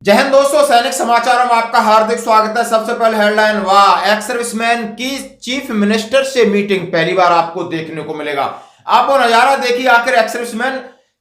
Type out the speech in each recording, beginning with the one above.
जय हिंद दोस्तों, सैनिक समाचार में आपका हार्दिक स्वागत है। सबसे पहले हेडलाइन, वाह, एक्स सर्विसमैन की चीफ मिनिस्टर से मीटिंग पहली बार आपको देखने को मिलेगा। आप वो नजारा देखिए, आखिर एक्स सर्विसमैन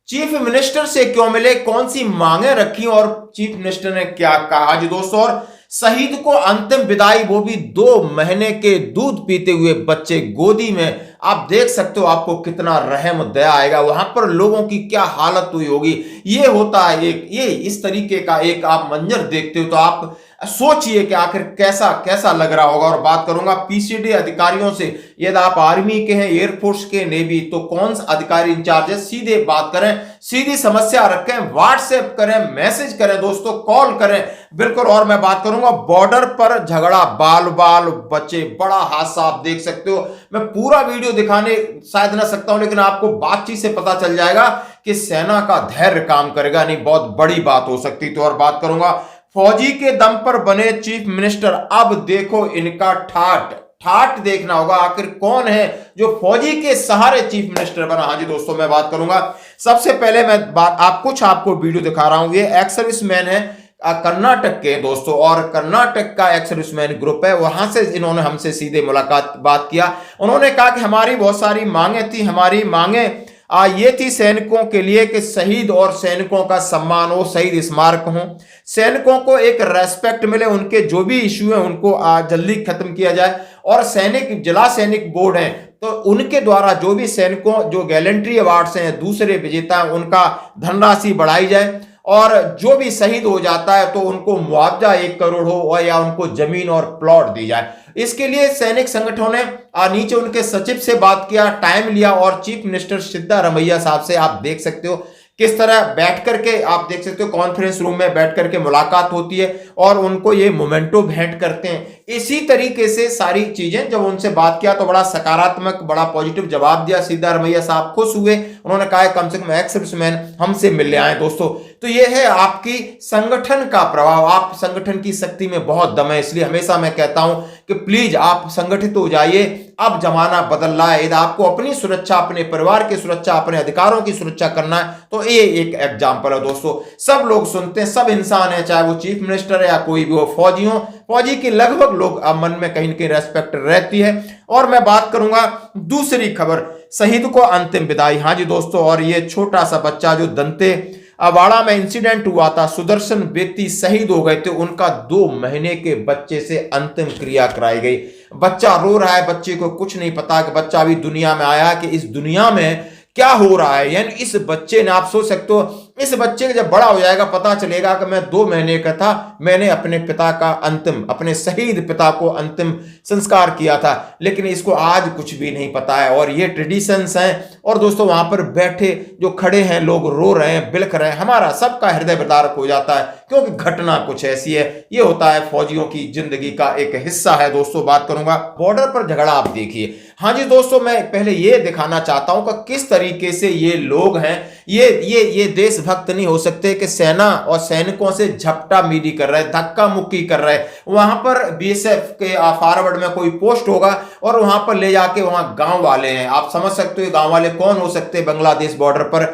चीफ मिनिस्टर से क्यों मिले, कौन सी मांगे रखी और चीफ मिनिस्टर ने क्या कहा। जी दोस्तों, और शहीद को अंतिम विदाई, वो भी 2 महीने के दूध पीते हुए बच्चे गोदी में। आप देख सकते हो, आपको कितना रहम दया आएगा, वहां पर लोगों की क्या हालत हुई होगी। ये होता है ये इस तरीके का एक आप मंजर देखते हो तो आप सोचिए कि आखिर कैसा कैसा लग रहा होगा। और बात करूंगा पीसीडी अधिकारियों से, यदि आप आर्मी के हैं, एयरफोर्स के, नेवी, तो कौन सा अधिकारी इंचार्ज है, सीधे बात करें, सीधी समस्या रखें, व्हाट्सएप करें, मैसेज करें, दोस्तों कॉल करें, बिल्कुल। और मैं बात करूंगा बॉर्डर पर झगड़ा, बाल बाल बच्चे, बड़ा हादसा आप देख सकते हो। मैं पूरा वीडियो दिखाने शायद ना सकता हूं, लेकिन आपको बातचीत से पता चल जाएगा कि सेना का धैर्य काम करेगा, नहीं बहुत बड़ी बात हो सकती। तो और बात करूंगा फौजी के दम पर बने चीफ मिनिस्टर, अब देखो इनका ठाट ठाट देखना होगा, आखिर कौन है जो फौजी के सहारे चीफ मिनिस्टर बना। हाँ जी दोस्तों, मैं बात करूंगा, सबसे पहले मैं आपको वीडियो दिखा रहा हूं। ये एक्स सर्विसमैन है कर्नाटक के दोस्तों, और कर्नाटक का एक्स सर्विसमैन ग्रुप है, वहां से इन्होंने हमसे सीधे मुलाकात बात किया। उन्होंने कहा कि हमारी बहुत सारी मांगे थी, हमारी मांगे ये थी सैनिकों के लिए कि शहीद और सैनिकों का सम्मान हो, शहीद स्मारक हो, सैनिकों को एक रेस्पेक्ट मिले, उनके जो भी इश्यू है उनको जल्दी खत्म किया जाए, और सैनिक जिला सैनिक बोर्ड है तो उनके द्वारा जो भी सैनिकों जो गैलेंट्री अवार्ड्स हैं, दूसरे विजेता हैं, उनका धनराशि बढ़ाई जाए, और जो भी शहीद हो जाता है तो उनको मुआवजा 1 करोड़ हो, और या उनको जमीन और प्लॉट दी जाए। इसके लिए सैनिक संगठनों ने नीचे उनके सचिव से बात किया, टाइम लिया, और चीफ मिनिस्टर सिद्धारमैया साहब से आप देख सकते हो किस तरह बैठ करके, आप देख सकते हो कॉन्फ्रेंस रूम में बैठ करके मुलाकात होती है और उनको ये मोमेंटो भेंट करते हैं। इसी तरीके से सारी चीजें जब उनसे बात किया तो बड़ा सकारात्मक, बड़ा पॉजिटिव जवाब दिया। सिद्धारमैया साहब खुश हुए, उन्होंने कहा कम से कम एक्स सर्विसमैन हमसे मिलने आए। दोस्तों, तो ये है आपकी संगठन का प्रभाव, आप संगठन की शक्ति में बहुत दम है, इसलिए हमेशा मैं कहता हूं कि प्लीज आप संगठित हो जाइए। अब जमाना बदल रहा है, यदि आपको अपनी सुरक्षा, अपने परिवार की सुरक्षा, अपने अधिकारों की सुरक्षा करना है तो ये एक एग्जाम्पल है। दोस्तों, सब लोग सुनते हैं, सब इंसान है, चाहे वो चीफ मिनिस्टर है या कोई भी हो, फौजी हो, फौजी की लगभग लोग मन में कहीं न कहीं रेस्पेक्ट रहती है। और मैं बात करूंगा दूसरी खबर, शहीद को अंतिम विदाई। हाँ जी दोस्तों, और ये छोटा सा बच्चा जो दंते अवाड़ा में इंसिडेंट हुआ था, सुदर्शन व्यक्ति शहीद हो गए थे, उनका 2 महीने के बच्चे से अंतिम क्रिया कराई गई। बच्चा रो रहा है, बच्चे को कुछ नहीं पता कि बच्चा अभी दुनिया में आया, कि इस दुनिया में क्या हो रहा है। यानी इस बच्चे ने, आप सोच सकते हो, इस बच्चे के जब बड़ा हो जाएगा पता चलेगा कि मैं 2 महीने का था, मैंने अपने पिता का अंतिम, अपने शहीद पिता को अंतिम संस्कार किया था, लेकिन इसको आज कुछ भी नहीं पता है। और ये ट्रेडिशंस हैं। और दोस्तों, वहां पर बैठे जो खड़े हैं लोग रो रहे हैं, बिलख रहे हैं, हमारा सबका हृदय विदारक हो जाता है, क्योंकि घटना कुछ ऐसी है। ये होता है फौजियों की जिंदगी का एक हिस्सा है। दोस्तों, बात करूंगा बॉर्डर पर झगड़ा, आप देखिए। हाँ जी दोस्तों, मैं पहले ये दिखाना चाहता हूं कि किस तरीके से ये लोग हैं, ये देशभक्त नहीं हो सकते कि सेना और सैनिकों से झपटा मीरी कर रहे हैं, धक्का मुक्की कर रहे हैं। वहां पर बीएसएफ के फॉरवर्ड में कोई पोस्ट होगा और वहां पर ले जाके, वहां गांव वाले हैं, आप समझ सकते हो गांव वाले कौन हो सकते हैं बांग्लादेश बॉर्डर पर।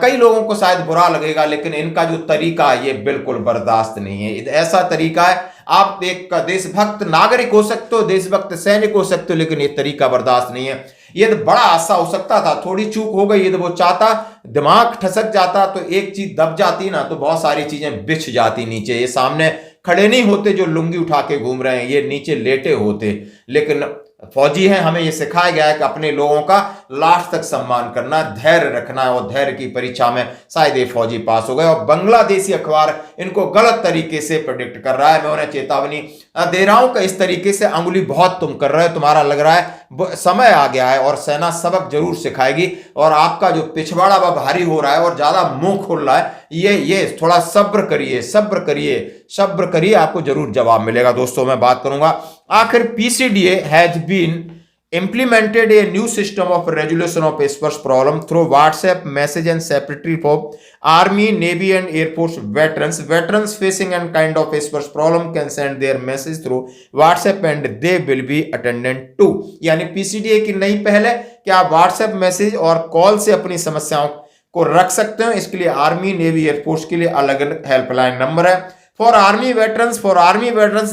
कई लोगों को शायद बुरा लगेगा, लेकिन इनका जो तरीका है ये बिल्कुल बर्दाश्त नहीं है। ऐसा तरीका है, आप एक देशभक्त नागरिक हो सकते हो, देशभक्त सैनिक हो सकते हो, लेकिन ये तरीका बर्दाश्त नहीं है। ये तो बड़ा हादसा हो सकता था, थोड़ी चूक हो गई, ये तो वो चाहता, दिमाग ठसक जाता तो एक चीज दब जाती ना, तो बहुत सारी चीजें बिछ जाती नीचे। ये सामने खड़े नहीं होते जो लुंगी उठा के घूम रहे हैं, ये नीचे लेटे होते। लेकिन फौजी हैं, हमें ये सिखाया गया है कि अपने लोगों का लास्ट तक सम्मान करना, धैर्य रखना है, और धैर्य की परीक्षा में शायद ये फौजी पास हो गए। और बांग्लादेशी अखबार इनको गलत तरीके से प्रेडिक्ट कर रहा है। मैं उन्हें चेतावनी दे रहा हूं कि इस तरीके से अंगुली बहुत तुम कर रहे हो, तुम्हारा लग रहा है समय आ गया है, और सेना सबक जरूर सिखाएगी। और आपका जो पिछवाड़ा वह भारी हो रहा है और ज्यादा मुंह खोल रहा है, ये थोड़ा सब्र करिए, सब्र करिए, सब्र करिए, आपको जरूर जवाब मिलेगा। दोस्तों, मैं बात करूंगा आखिर PCDA has been implemented a new system of resolution of SPERS problem through WhatsApp message and separately for Army, Navy and Air Force veterans. Veterans facing any kind of SPERS problem can send their message through WhatsApp and they will be attended to. यानी PCDA की नई पहल है कि आप WhatsApp message और call से अपनी समस्याओं को रख सकते हो। इसके लिए आर्मी, नेवी, एयरफोर्स के लिए अलग अलग हेल्पलाइन नंबर है। For army veterans,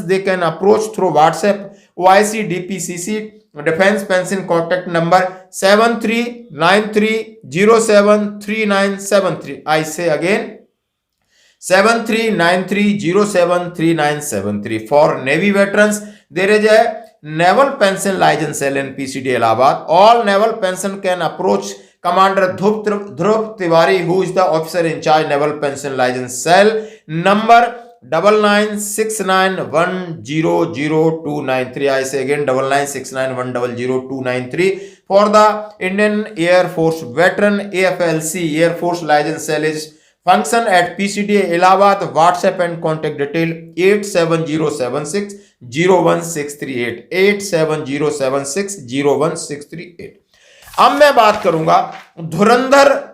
they can approach through WhatsApp, OIC, DPCC, Defense Pension contact number 7393073973. I say again, 7393073973. For Navy veterans, there is a Naval Pension License Cell in PCD Allahabad. All naval pension can approach Commander Dhruv Tiwari, who is the officer in charge Naval Pension License Cell, number 9969100293. I say again 9969100293. For the Indian Air Force veteran, AFLC Air Force License Cell is function at PCDA Allahabad. WhatsApp and contact detail 87076 01638 87076 01638. अब मैं बात करूंगा धुरंधर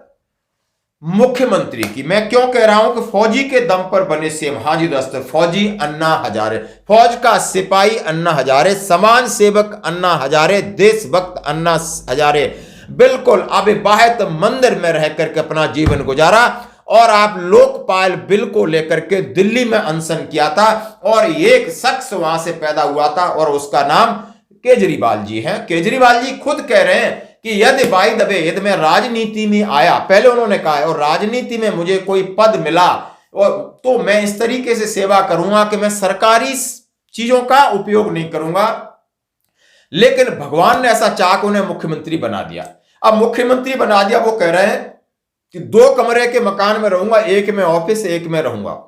मुख्यमंत्री की। मैं क्यों कह रहा हूं कि फौजी के दम पर बने सीएम। हाजी दोस्तों, फौजी अन्ना हजारे, फौज का सिपाही अन्ना हजारे, समाज सेवक अन्ना हजारे, देशभक्त अन्ना हजारे, बिल्कुल अविवाहित मंदिर में रह करके अपना जीवन गुजारा और आप लोकपाल बिल को लेकर के दिल्ली में अनशन किया था और एक शख्स वहां से पैदा हुआ था और उसका नाम केजरीवाल जी है। केजरीवाल जी खुद कह रहे हैं कि यदि बाई दबे यदि मैं राजनीति में आया, पहले उन्होंने कहा है, और राजनीति में मुझे कोई पद मिला और तो मैं इस तरीके से सेवा करूंगा कि मैं सरकारी चीजों का उपयोग नहीं करूंगा। लेकिन भगवान ने ऐसा चाह के उन्हें मुख्यमंत्री बना दिया। अब मुख्यमंत्री बना दिया, वो कह रहे हैं कि 2 कमरे के मकान में रहूंगा, एक में ऑफिस एक में रहूंगा,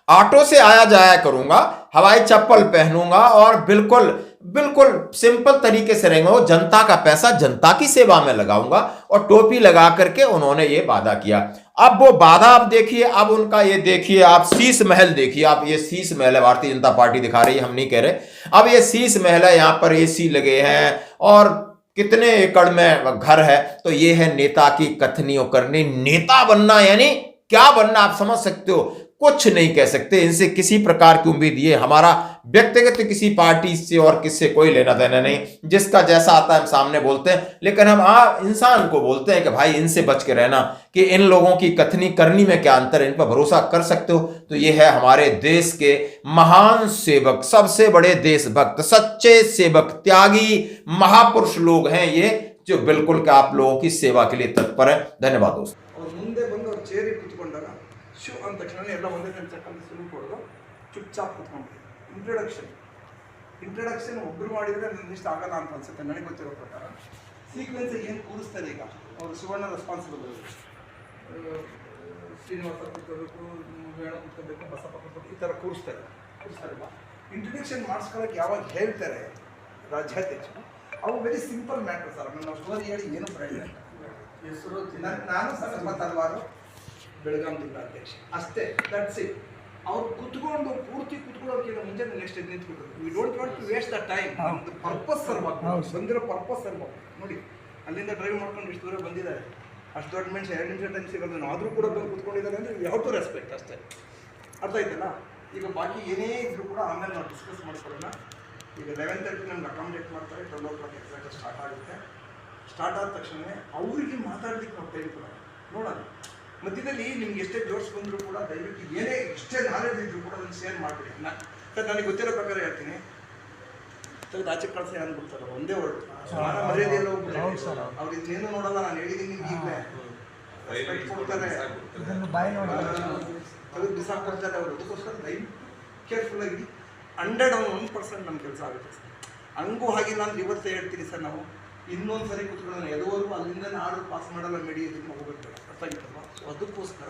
ऑटो से आया जाया करूंगा, हवाई चप्पल पहनूंगा और बिल्कुल बिल्कुल सिंपल तरीके से रहेंगे। वो जनता का पैसा जनता की सेवा में लगाऊंगा और टोपी लगा करके उन्होंने ये वादा किया। अब वो वादा आप देखिए, अब उनका ये देखिए, आप शीश महल देखिए, आप ये शीश महल है, भारतीय जनता पार्टी दिखा रही है, हम नहीं कह रहे। अब ये शीश महल है, यहां पर एसी लगे हैं और कितने एकड़ में घर है। तो ये है नेता की कथनियों करनी। नेता बनना यानी क्या बनना, आप समझ सकते हो, कुछ नहीं कह सकते। इनसे किसी प्रकार की उम्मीद, ये हमारा व्यक्तिगत किसी पार्टी से और किससे कोई लेना देना नहीं, जिसका जैसा आता है हम सामने बोलते हैं। लेकिन हम इंसान को बोलते हैं कि भाई इनसे बच के रहना, कि इन लोगों की कथनी करनी में क्या अंतर है, इन पर भरोसा कर सकते हो। तो ये है हमारे देश के महान सेवक, सबसे बड़े देशभक्त, सच्चे सेवक, त्यागी महापुरुष लोग हैं ये, जो बिल्कुल के आप लोगों की सेवा के लिए तत्पर है। धन्यवाद दोस्तों। ಶೂ ಅಂದ ತಕ್ಷಣ ಎಲ್ಲ ಒಂದೇ ಸಲ ಚಕ್ಕಂತ ಶುರು ಕೊಡೋದು, ಚುಪ್ಚಾಪ್ ಕುತ್ಕೊಂಡ್ಬಿಟ್ಟು ಇಂಟ್ರಡಕ್ಷನ್ ಒಬ್ಬರು ಮಾಡಿದರೆ ನನಗಿಷ್ಟ ಆಗಲ್ಲ ಅಂತ ಅನ್ಸುತ್ತೆ ನನಗೆ ಗೊತ್ತಿರೋ ಪ್ರಕಾರ. ಸೀಕ್ವೆನ್ಸ್ ಏನು ಕೂರಿಸ್ತಾರೆ ಈಗ ಅವರು, ಸುವರ್ಣ ರೆಸ್ಪಾನ್ಸಿಬಲ್, ಶ್ರೀನಿವಾಸ ಕೂತ್ಕೋಬೇಕು, ವೇಣ ಕೂತ್ಕೋಬೇಕು, ಬಸಪ್ಪ ಕೂತ್ಕೋಬೇಕು, ಈ ಥರ ಕೂರಿಸ್ತಾರಲ್ಲ. ಇಂಟ್ರಡಕ್ಷನ್ ಮಾಡಿಸ್ಕೊಳ್ಳೋಕೆ ಯಾವಾಗ ಹೇಳ್ತಾರೆ ರಾಜ್ಯಾಧ್ಯಕ್ಷರು, ಅವು ವೆರಿ ಸಿಂಪಲ್ ಮ್ಯಾಟ್ರ್ ಸರ್. ನಾವು ಸ್ಟೋರಿ ಹೇಳಿ ಏನು ಪ್ರಯೋಜನ. ಹೆಸರು ನಾನು ಸಂಗಮ ತಲ್ವಾರು, ಬೆಳಗಾಂ ಜಿಲ್ಲಾಧ್ಯಕ್ಷ ಅಷ್ಟೇ, ದಟ್ಸ್ ಇಟ್. ಅವ್ರು ಕುತ್ಕೊಂಡು ಪೂರ್ತಿ ಕುತ್ಕೊಳ್ಳೋಕ್ಕಿಂತ ಮುಂಚೆ ನೆಕ್ಸ್ಟ್ ಇದು ನಿಂತ್ಬಿಡ್ತಾರೆ. We don't want to waste the time. ನಮ್ದು ಪರ್ಪಸ್ ಸರ್ವ್ ಆಗ್ಬೇಕು, ಬಂದಿರೋ ಪರ್ಪಸ್ ಸರ್ವ್ ಆಗ್ಬೇಕು. ನೋಡಿ ಅಲ್ಲಿಂದ ಡ್ರೈವ್ ಮಾಡ್ಕೊಂಡು ಇಷ್ಟು ದೂರ ಬಂದಿದ್ದಾರೆ, ಅಷ್ಟು ದೊಡ್ಡ ಮನುಷ್ಯ 2 ನಿಮಿಷ ಟೈಮ್ ಸಿಗೋದು, ಆದರೂ ಕೂಡ ಬಂದು ಕುತ್ಕೊಂಡಿದ್ದಾರೆ ಅಂದರೆ ವಿ ಹ್ಯಾವ್ ಟು ರೆಸ್ಪೆಕ್ಟ್ ಅಷ್ಟೇ. ಅರ್ಥ ಆಯ್ತಲ್ಲ? ಈಗ ಬಾಕಿ ಏನೇ ಇದ್ರೂ ಕೂಡ ಆಮೇಲೆ ನಾವು ಡಿಸ್ಕಸ್ ಮಾಡ್ಕೊಳ್ಳೋಣ. ಈಗ 11:30 ನಮ್ಗೆ ಅಕಾಮಿಡೇಟ್ ಮಾಡ್ತಾರೆ, 12 o'clock ಎಕ್ಸಾಕ್ಟ್ ಸ್ಟಾರ್ಟ್ ಆಗುತ್ತೆ. ಸ್ಟಾರ್ಟ್ ಆದ ತಕ್ಷಣ ಅವರಿಗೆ ಮಾತಾಡಲಿಕ್ಕೆ ನಾವು ಟೈಮ್ ಕೊಡೋಣ, ನೋಡೋಣ. ಮಧ್ಯದಲ್ಲಿ ನಿಮ್ಗೆ ಎಷ್ಟೇ ಜೋರ್ಸ್ ಬಂದರೂ ಕೂಡ ದಯವಿಟ್ಟು ಏನೇ ಎಷ್ಟೇ ನಾಲೆಡ್ಜ್ ಇದ್ರೂ ಕೂಡ ಅದನ್ನು ಶೇರ್ ಮಾಡಿಬಿಡಿ. ಸರ್ ನನಗೆ ಗೊತ್ತಿರೋ ಪ್ರಕಾರ ಹೇಳ್ತೀನಿ, ತೆಗೆದು ಆಚೆ ಕಳಿಸಿ ಅಂದ್ಬಿಡ್ತಾರೆ, ಒಂದೇ ಹೊರಟು ಮಾನ ಮರ್ಯಾದೆಲ್ಲ ಹೋಗ್ಬಿಟ್ಟು ಅವ್ರು ಇದನ್ನೇನು ನೋಡಲ್ಲ. ನಾನು ಹೇಳಿದ್ದೀನಿ ಈಗಲೇ ರೆಸ್ಪೆಕ್ಟ್ ಕೊಡ್ತಾರೆ, ತೆಗೆದು ಬಿಸಾಕ್ಕೊಡ್ತಾರೆ ಅವರು. ಅದಕ್ಕೋಸ್ಕರ ದಯವಿಟ್ಟು ಕೇರ್ಫುಲ್ಲಾಗಿ 101% ನಮ್ಮ ಕೆಲಸ ಆಗುತ್ತೆ ಸರ್. ಹಂಗೂ ಆಗಿಲ್ಲ ಅಂದ್ರೆ ಇವತ್ತೇ ಹೇಳ್ತೀನಿ ಸರ್, ನಾವು ಇನ್ನೊಂದು ಸರಿ ಕೂತ್ಕೊಳ್ಳೋಣ, ಎದುವರೆಗೂ ಅಲ್ಲಿಂದ ಆರ್ಡರ್ ಪಾಸ್ ಮಾಡಲ್ಲ, ಮೆಡಿಯೇಷನ್ ಹೋಗ್ಬೇಕು. ಅರ್ಥ ಆಗಿತ್ತಲ್ವ? ಸೊ ಅದಕ್ಕೋಸ್ಕರ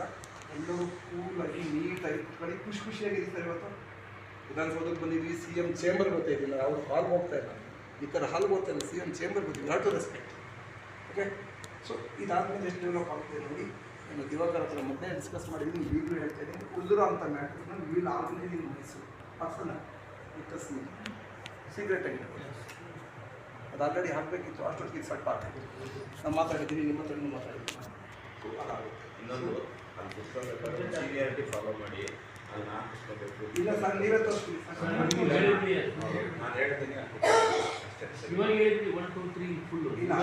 ಎಲ್ಲರೂ ಕೂಲಾಗಿ ನೀಟಾಗಿ ಕೂತ್ಕೊಳ್ಳಿ, ಖುಷಿಯಾಗಿದೆ ಸರ್. ಇವತ್ತು ವಿಧಾನಸೌಧಕ್ಕೆ ಬಂದಿದ್ವಿ, CM ಚೇಂಬರ್ ಬರ್ತಾ ಇದ್ದಿಲ್ಲ, ಅವ್ರು ಹಾಲ್ಗೆ ಹೋಗ್ತಾ ಇಲ್ಲ, ಈ ಥರ ಹಾಲ್ಗೆ ಹೋಗ್ತಾ ಇಲ್ಲ, CM ಚೇಂಬರ್ ಬರ್ತೀವಿ. Have to respect. Okay, so ಇದಾದ್ಮೇಲೆ ಎಷ್ಟು ಡೆವಲಪ್ ಆಗುತ್ತೆ ನೋಡಿ. ನಾನು ದಿವಾಕರ್ ಹತ್ರ ಮೊದಲೇ ಡಿಸ್ಕಸ್ ಮಾಡಿದ್ದೀನಿ, ಈಗಲೂ ಹೇಳ್ತಾ ಇದ್ದೀನಿ, ಉಳಿದಿರೋ ಅಂಥ ಮ್ಯಾಟ್ರಸ್ನ ವಿಲ್ ಆರ್ಗನೈಸ್ ಮೈಸೂರು ಪರ್ಸನಲ್ ವಿಕಸ್ ಸೀಕ್ರೆಟ್ ಆಗಿ ಅದು ಆಲ್ರೆಡಿ ಹಾಕಬೇಕಿತ್ತು, ಅಷ್ಟೊತ್ತಿಗೆ ಸಟ್ ಆಗ್ತದೆ. ನಾನು ಮಾತಾಡಿದ್ದೀನಿ, ನಿಮ್ಮ ಹತ್ರ ಮಾತಾಡಿದ್ದೀನಿ, ಇನ್ನೊಂದು ಸೀನಿಯಾರಿಟಿ ಫಾಲೋ ಮಾಡಿ ಅದನ್ನ ಹಾಕಿಸ್ಕೋಬೇಕು. ಇಲ್ಲ ಸರ್, ನೀವೇ ತೋರಿಸ್ತೀವಿ ಸರ್. ನಾನು ಹೇಳ್ತೀನಿ ಇಲ್ಲ,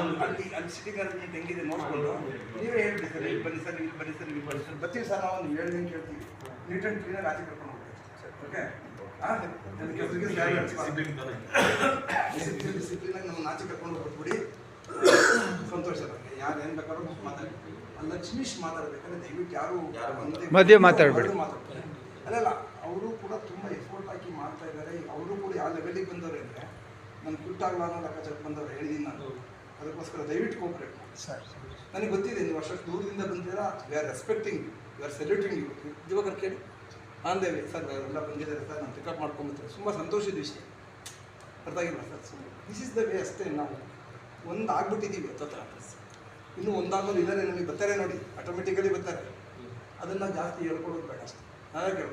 ಅಲ್ಲಿ ಸಿಟಿಂಗ್ ಅರೇಂಜ್ಮೆಂಟ್ ಹೆಂಗಿದೆ ನೋಡಿಕೊಂಡು ನೀವೇ ಹೇಳ್ಬಿಡಿ ಸರ್, ಇಲ್ಲಿ ಬನ್ನಿ ಸರ್, ಇಲ್ಲಿ ಬನ್ನಿ ಸರ್, ಇಲ್ಲಿ ಬನ್ನಿ ಸರ್, ಬರ್ತೀವಿ ಸರ್. ನಾವು 7 ದಿನ ಕೇಳ್ತೀವಿ. ನೀಟ್ ಆ್ಯಂಡ್ ಕ್ಲೀನಾಗಿ ಆಚೆ ಕರ್ಕೊಂಡು ಹೋಗ್ಬೇಕು. ಓಕೆ ನನ್ನ ಕೆಲಸಕ್ಕೆ ಡಿಸಿಪ್ಲಿನಾಗಿ ನಮ್ಮ ಆಚೆ ಕರ್ಕೊಂಡು ಹೋಗ್ಬಿಡಿ. ಸಂತೋಷ ನನಗೆ. ಯಾರು ಏನು ಬೇಕಾದ್ರೂ ಮಾತಾಡಿ. ಲಕ್ಷ್ಮೀಶ್ ಮಾತಾಡಬೇಕಂದ್ರೆ ದಯವಿಟ್ಟು ಯಾರು ಮಧ್ಯೆ ಮಾತಾಡ್ಬೇಡಿ. ಮಾತಾಡ್ತಾರೆ ಅಲ್ಲಲ್ಲ, ಅವರು ಕೂಡ ತುಂಬ ಎಫೋರ್ಟ್ ಹಾಕಿ ಮಾಡ್ತಾ ಇದ್ದಾರೆ. ಅವರು ಕೂಡ ಯಾವ ಲೆವೆಲಿಗೆ ಬಂದವ್ರೆ ಅಂದರೆ ನಾನು ಕ್ವಿಟ್ಟಾಗಲ್ಲ ಅನ್ನೋ ಲೆಕ್ಕಾಚಾರ ಬಂದವ್ರು ಹೇಳಿದ್ದೀನಿ ನಾನು. ಅದಕ್ಕೋಸ್ಕರ ದಯವಿಟ್ಟು ಕೋಪ್ರೇಟ್ ಮಾಡಿ ಸರ್. ನನಗೆ ಗೊತ್ತಿದೆ ನೀವು ವರ್ಷಕ್ಕೆ ದೂರದಿಂದ ಬಂದಿದ್ದೀರಾ. We are respecting you, we are saluting you. ಇವಾಗ ಕೇಳಿ ಅಂದೇವಿ ಸರ್ ಎಲ್ಲ ಬಂದಿದ್ದಾರೆ ಸರ್, ನಾನು ಪಿಕಪ್ ಮಾಡ್ಕೊಂಬತ್ತಾರೆ. ತುಂಬ ಸಂತೋಷದ ವಿಷಯ. ಅರ್ಥ ಆಗಿಲ್ಲ ಸರ್. ಸುಮ್ಮನೆ ದಿಸ್ ಇಸ್ ದ ವೇ ಅಷ್ಟೇ. ನಾವು ಒಂದು ಆಗ್ಬಿಟ್ಟಿದ್ದೀವಿ ಹತ್ರ. ಇನ್ನೂ ಒಂದಾಗಲು ಇಲ್ಲದೆ ನಮಗೆ ಬರ್ತಾರೆ ನೋಡಿ, ಆಟೋಮೆಟಿಕಲಿ ಬರ್ತಾರೆ. ಅದನ್ನು ಜಾಸ್ತಿ ಹೇಳ್ಕೊಡೋದು ಬೇಡ ಅಷ್ಟೇ. ಹಾಗೆ